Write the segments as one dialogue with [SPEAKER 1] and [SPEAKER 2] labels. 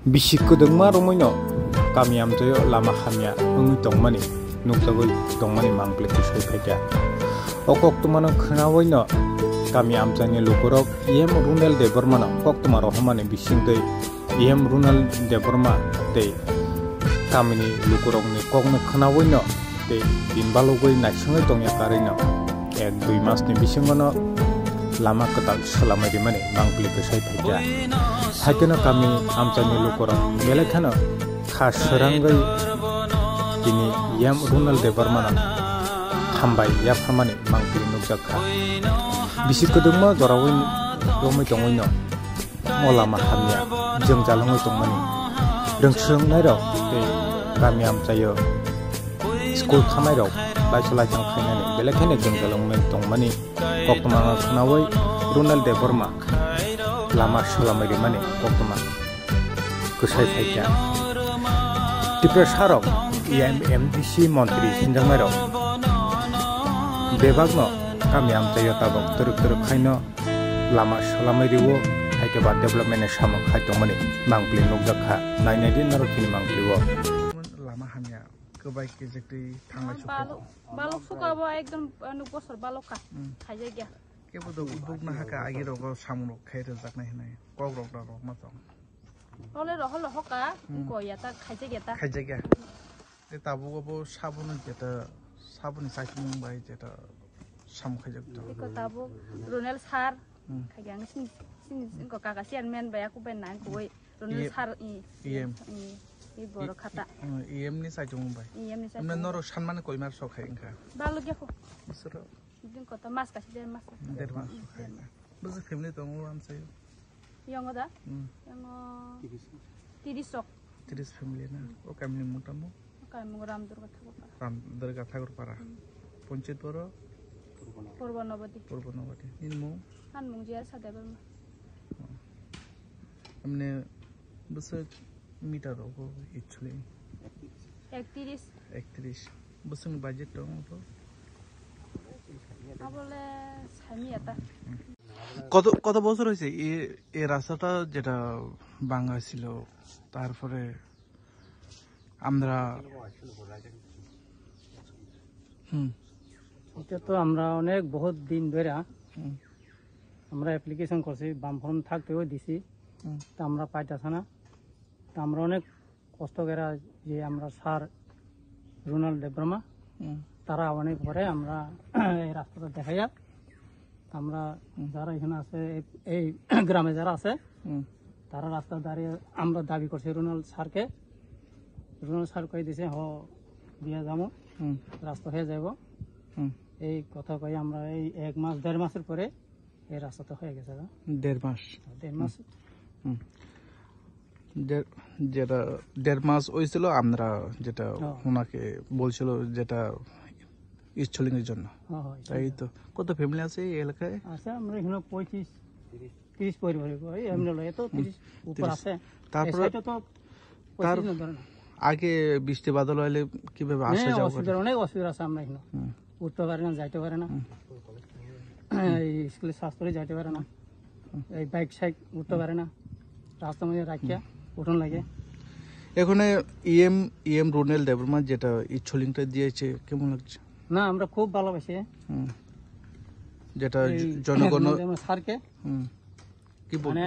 [SPEAKER 1] Bisikudungma rumoino kami amjayo lama khamia ungui tongmani nugjagoi tongmani mangplik kusoi phaikya okoktumano khnawoino kami amjani lukurok runal debormano koktumar rohmani bisingdei runal deborma tei kamini lukurokni kokno khnawoino tei dinbalogoi naisungoi tongya karino 1-2 masni bisingono lama ketal selamai mani mangplik kusoi phaikya haikeno kami amjani lukurok belekhano khas serangai kini runal debormano hambai yaphamani mangplik nukjakha bisikudungma jorawoi romoi tongoino molama hamya jengjalongoi tongmani rengsungnai rok tei kami amjayo school khamai rok laisolai jang khainani belekhane jengjalongmai tongmani koktoma khnawoi runal deborma lama selamai mani koktoma kusai phaikya Tripura Sarok MDC Montri Hinjangmai rok bebagno kami amjayo tabok turuk khaino lama selamai riwo haikeba development samok khaitongmani mangplik nukjakha nainadin narokini mangpliwo
[SPEAKER 2] lama hamya gobai kejektui thanglai sukai
[SPEAKER 3] balok sukabo ekdom nuk bosor balokka khaijai gya
[SPEAKER 2] kebodo udbog na haka agi rogo samrok khaire jaknai hinai kogrok rok matong
[SPEAKER 3] ole rohol hoka ko yata khaijai gya
[SPEAKER 2] te tabugo sabun jeta sabun saikmung bai jeta sam khaijak to
[SPEAKER 3] ko tabu runel sar khagyang sin ko kakasian men baya ku ben nang koi runel sar i boro khata
[SPEAKER 2] ni saikmung bai amna noro sanman koimar sokhai inka
[SPEAKER 3] balu gya ko
[SPEAKER 2] bisoro
[SPEAKER 3] din ko ta mas kasi der mas
[SPEAKER 2] sokhai buzu family tongo amsayo
[SPEAKER 3] yongo da yongo 30
[SPEAKER 2] family na o kamni mutamu
[SPEAKER 3] kami ram
[SPEAKER 2] durga thakur para panchayat boro
[SPEAKER 3] Purbanawati
[SPEAKER 2] ninmu
[SPEAKER 3] hanmung jiar sadebar
[SPEAKER 2] amne busu meter rogo actually 31 busu budget dong to
[SPEAKER 3] abole sami eta
[SPEAKER 2] কত বছর হয়েছে এই রাস্তাটা যেটা ভাঙা ছিল তারপরে আমরা
[SPEAKER 4] এটা তো আমরা অনেক বহুত দিন ধরে আমরা অ্যাপ্লিকেশন করছি বামফ্রন্ট থাকতেও দিছি তা আমরা পাইতাছি না তা আমরা অনেক কষ্ট করে যে আমরা সার রুনাল দেববর্মা তারা অনেক পরে আমরা এই রাস্তাটা দেখাইয়া আমরা যারা এখানে আছে এই গ্রামে যারা আছে তারা রাস্তা দাঁড়িয়ে আমরা দাবি করছি রুনাল সার কই দিছে হ দিয়া যাবো রাস্তা হয়ে যাব এই কথা কই আমরা এই 1 মাস 1.5 মাসের পরে এই রাস্তাটা হয়ে গেছে
[SPEAKER 2] 1.5 মাস যেটা 1.5 মাস হয়েছিল আমরা যেটা ওনাকে বলছিল যেটা স্টলিং এর জন্য তাই তো কত ফ্যামিলি আছে এই এলাকায়
[SPEAKER 4] আছে আমরা এখানে 30 পরিবার এমনি লয় তো 30 উপর আছে
[SPEAKER 2] তারপর তার আগে বৃষ্টি বাদল হলে কিভাবে আসা যাওয়া
[SPEAKER 4] অনেক অসুবিধা আছে আমরা এখানে উঠতে পারি না যাইতে পারে না এই স্কুলে শাস্ত্রে যাইতে পারে না এই বাইক সাইক উঠতে পারে না রাস্তা মধ্যে রাখিয়া উঠন লাগে
[SPEAKER 2] এখানে রুনাল দেববর্মা যেটা স্টলিংটা দিয়েছে কেমন লাগছে
[SPEAKER 4] না আমরা খুব ভালোবাসি
[SPEAKER 2] যেটা জনগণ
[SPEAKER 4] স্যারকে
[SPEAKER 2] কি মানে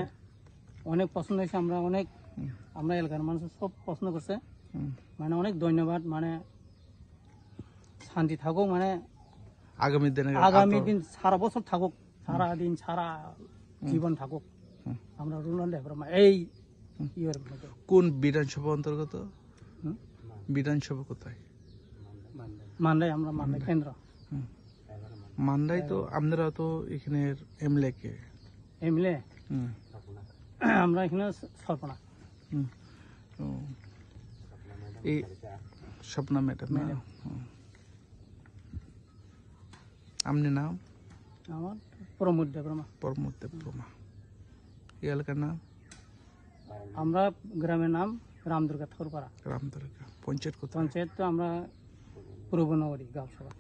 [SPEAKER 4] অনেক পছন্দ হয়েছে আমরা এলাকার মানুষ সব পছন্দ করছে মানে অনেক ধন্যবাদ মানে শান্তি থাকুক মানে আগামী দিন সারা বছর থাকুক সারা দিন সারা জীবন থাকুক আমরা রুনাল দেববর্মা এই
[SPEAKER 2] কোন বিধানসভা অন্তর্গত বিধানসভা কোথায়
[SPEAKER 4] মান্দাই আমরা মান্দাই কেন্দ্র
[SPEAKER 2] মান্দাই তো আমরা তো এখানে এমএলএ
[SPEAKER 4] আমরা এখানে সরপনা
[SPEAKER 2] এই স্বপ্না ম্যাডাম আমনে নাম
[SPEAKER 4] আমার প্রমোদ দেববর্মা
[SPEAKER 2] এই এলাকার নাম
[SPEAKER 4] আমরা গ্রামের নাম রামদুর্গা ঠাকুরপাড়া
[SPEAKER 2] পঞ্চায়েত
[SPEAKER 4] তো আমরা পূর্বনগরী গাঁও সভা